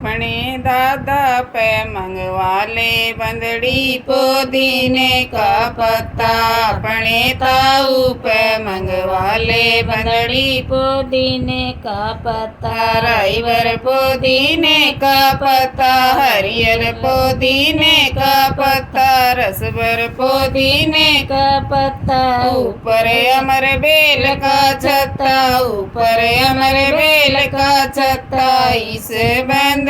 अपने दादा पे मंगवा ले बंदड़ी पुदीने का पत्ता। अपने ताऊ पे मंगवा ले बंदड़ी पुदीने का पत्ता। राइवर पुदीने का पत्ता, हरियर पुदीने का पत्ता, रसभर पुदीने का पत्ता। ऊपर अमर बेल का छत्ता, ऊपर अमर बेल का छत्ता। इस बंदड़ी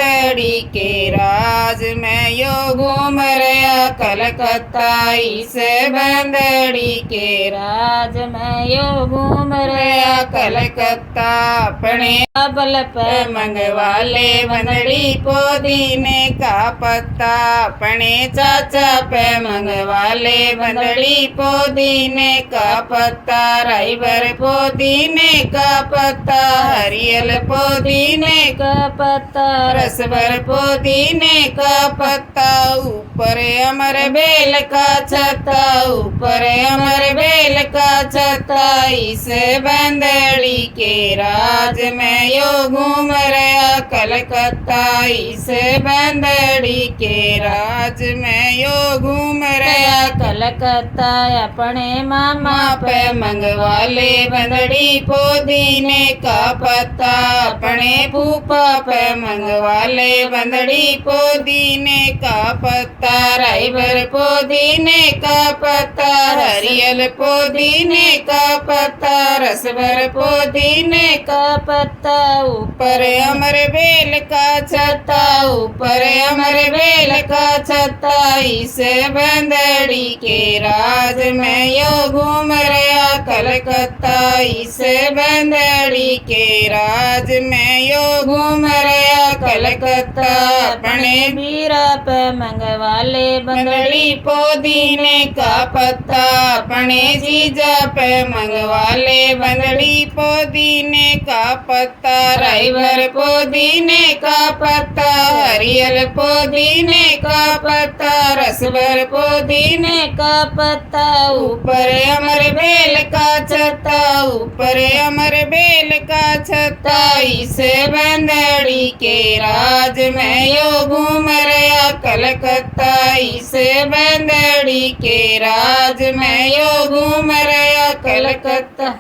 के राज में यो घूम रहा कलकत्ता। इस बंदड़ी के राज में यो घूम रहा कलकत्ता। अपने बल पे मंगवा ले बंदड़ी पुदीने का पत्ता। अपने चाचा पे मंगवा ले बंदड़ी पुदीने का पत्ता। राइवर पुदीने का पत्ता, हरियल पुदीने का पत्ता, रसभर पुदीने का पत्ता। ऊपर अमर बेल का छत्ता, ऊपर अमर बेल का छत्ता। इस बंदड़ी के राज में यो घूम रहा कलकत्ता। इस बंदड़ी के राज में यो घूम रहा कलकत्ता। अपने मामा पे मंगवा ले बंदड़ी पुदीने का पत्ता। अपने फूफा पे मंगवा ले बंदड़ी पुदीने का पत्ता। राइवर पुदीने का पत्ता, हरियल पुदीने का पत्ता, रसभर पुदीने का पत्ता। ऊपर अमर बेल का छत्ता, ऊपर अमर बेल का छत्ता। इस बंदड़ी के राज में यो घूम रहा कलकत्ता। इस बंदड़ी के राज में यो घूम रहा कलकत्ता। अपने बीरा पे मंगवा ले बंदड़ी पुदीने का पत्ता। अपने जीजा पे मंगवा ले बंदड़ी पुदीने का पत्ता। राइवर पुदीने का पत्ता, हरियल पुदीने का पत्ता, रसभर पुदीने का पत्ता। ऊपर अमर बेल का छत्ता, ऊपर अमर बेल का छत्ता। इस बंदड़ी के राज में यो घूम रहा कलकत्ता। इस बंदड़ी के राज में यो घूम रहा कलकत्ता।